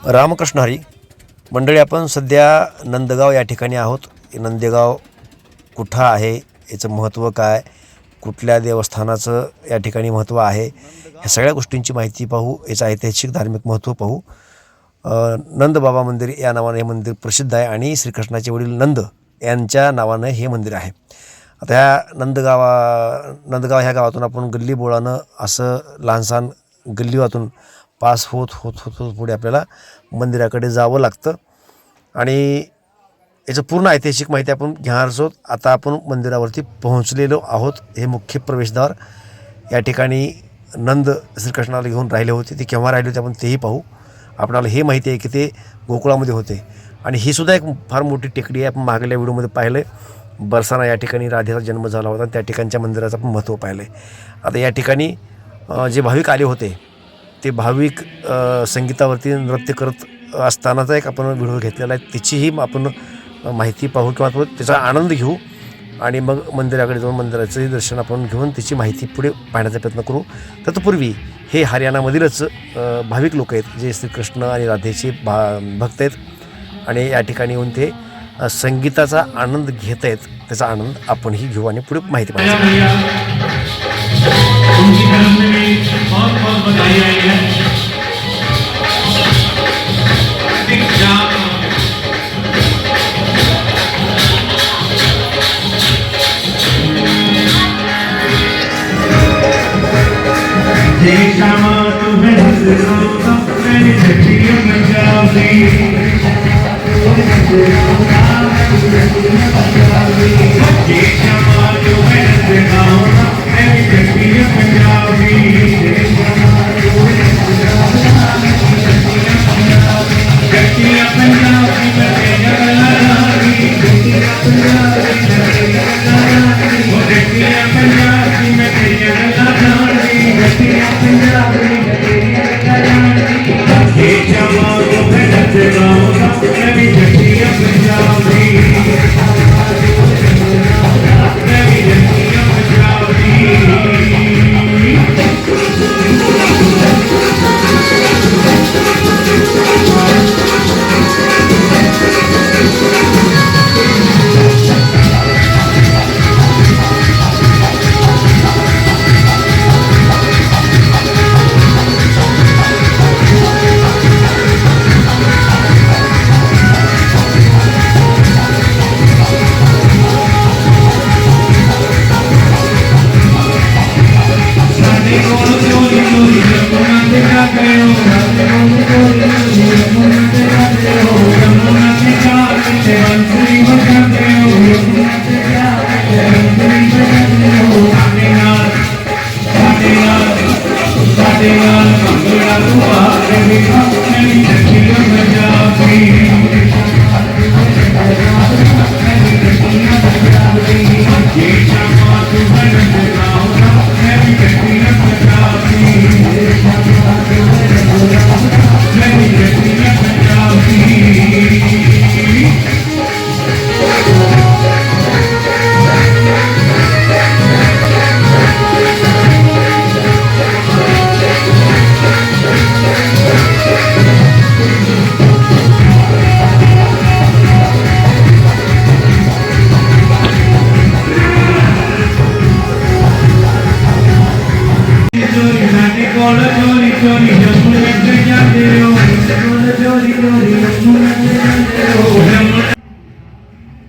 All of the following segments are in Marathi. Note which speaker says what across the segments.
Speaker 1: रामकृष्ण हरी मंडळी, आपण सध्या नंदगाव या ठिकाणी आहोत. नंदेगाव कुठं आहे, याचं महत्त्व काय, कुठल्या देवस्थानाचं या ठिकाणी महत्त्व आहे, ह्या सगळ्या गोष्टींची माहिती पाहू. याचं ऐतिहासिक धार्मिक महत्त्व पाहू. नंदबाबा मंदिर या नावानं हे मंदिर प्रसिद्ध आहे आणि श्रीकृष्णाचे वडील नंद यांच्या नावानं हे मंदिर आहे. आता ह्या नंदगाव ह्या गावातून आपण गल्ली बोळानं असं लहानसहान गल्लीवातून पास होत होत होत होत पुढे आपल्याला मंदिराकडे जावं लागतं आणि याचं पूर्ण ऐतिहासिक माहिती आपण घेणार आहोत. आता आपण मंदिरावरती पोहोचलेलो आहोत. हे मुख्य प्रवेशद्वार. या ठिकाणी नंद श्रीकृष्णाला घेऊन राहिले होते. ते केव्हा राहिले होते आपण तेही पाहू. आपल्याला हे माहिती आहे की ते गोकुळामध्ये होते आणि ही सुद्धा एक फार मोठी टेकडी आहे. आपण मागल्या व्हिडिओमध्ये पाहिलं आहे. बरसाना या ठिकाणी राधेचा जन्म झाला होता. त्या ठिकाणच्या मंदिराचं आपण महत्त्व पाहिलं आहे. आता या ठिकाणी जे भाविक आले होते ते भाविक संगीतावरती नृत्य करत असतानाचा एक आपण व्हिडिओ घेतलेला आहे. त्याचीही आपण माहिती पाहू किंवा त्याचा आनंद घेऊ आणि मग मंदिराकडे जाऊन मंदिराचंही दर्शन आपण घेऊन त्याची माहिती पुढे पाहण्याचा प्रयत्न करू. तत्पूर्वी हे हरियाणामधीलच भाविक लोक आहेत जे श्रीकृष्ण आणि राधेचे भक्त आहेत आणि या ठिकाणी येऊन ते संगीताचा आनंद घेत आहेत. त्याचा आनंद आपणही घेऊ आणि पुढे माहिती पाहू.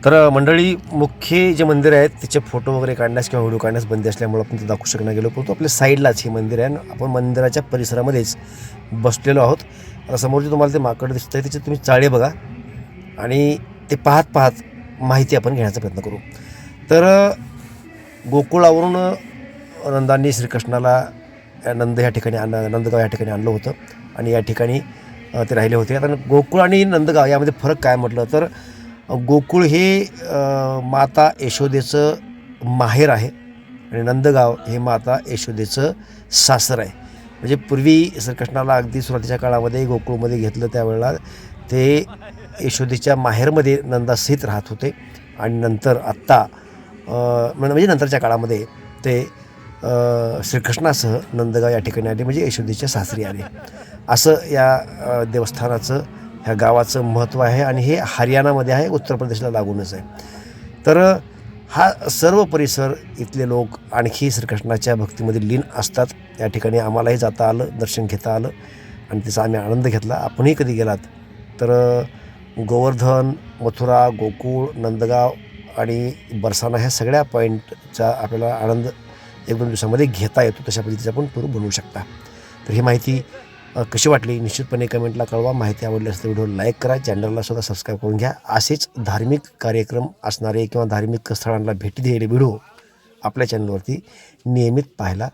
Speaker 1: तर मंडळी, मुख्य जे मंदिर आहेत त्याचे फोटो वगैरे काढण्यास किंवा व्हिडिओ काढण्यास बंदी असल्यामुळे आपण ते दाखवू शकणार गेलो. परंतु आपल्या साईडलाच हे मंदिर आहे. आपण मंदिराच्या परिसरामध्येच बसलेलो आहोत. आता समोरचे तुम्हाला ते माकड दिसत आहे, त्याचे तुम्ही चाळे बघा आणि ते पाहत पाहत माहिती आपण घेण्याचा प्रयत्न करू. तर गोकुळावरून नंदांनी श्रीकृष्णाला नंदगाव या ठिकाणी आणलं होतं आणि या ठिकाणी ते राहिले होते. आता गोकुळ आणि नंदगाव यामध्ये फरक काय म्हटलं तर गोकुळ हे माता यशोदेचं माहेर आहे आणि नंदगाव हे माता यशोदेचं सासर आहे. म्हणजे पूर्वी श्रीकृष्णाला अगदी सुरुवातीच्या काळामध्ये गोकुळमध्ये घेतलं त्यावेळेला ते यशोदेच्या माहेरमध्ये नंदासहित राहत होते आणि नंतर आत्ता म्हणजे नंतरच्या काळामध्ये ते श्रीकृष्णासह नंदगाव या ठिकाणी आले, म्हणजे यशोदेच्या सासरी आले. असं या देवस्थानाचं, ह्या गावाचं महत्त्व आहे. आणि हे हरियाणामध्ये आहे, उत्तर प्रदेशला लागूनच आहे. तर हा सर्व परिसर, इथले लोक आणखी श्रीकृष्णाच्या भक्तीमध्ये लीन असतात. या ठिकाणी आम्हालाही जाता आलं, दर्शन घेता आलं आणि त्याचा आम्ही आनंद घेतला. आपणही कधी गेलात तर गोवर्धन, मथुरा, गोकुळ, नंदगाव आणि बरसाना ह्या सगळ्या पॉईंटचा आपल्याला आनंद 1-2 दिवसामध्ये घेता येतो. तशा पद्धतीचा पण टूर बनवू शकता. तर ही माहिती कशी वाटली निश्चितपणे कमेंटला कळवा. माहिती आवडली असेल तर व्हिडिओ लाईक करा, चॅनलला सुद्धा सबस्क्राईब करून घ्या. असेच धार्मिक कार्यक्रम असणारे किंवा धार्मिक स्थळांना भेटी दिलेले व्हिडिओ आपल्या चॅनलवरती नियमित पाहायला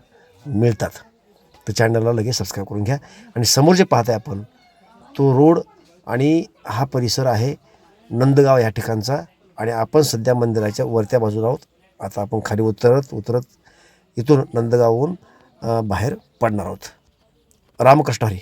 Speaker 1: मिळतात. तर चॅनलला लगेच सबस्क्राईब करून घ्या. आणि समोर जे पाहताय आपण, तो रोड आणि हा परिसर आहे नंदगाव या ठिकाणचा. आणि आपण सध्या मंदिराच्या वरत्या बाजूला आहोत. आता आपण खाली उतरत इथून नंदगावहून बाहेर पडणार आहोत. रामकृष्ण हरी.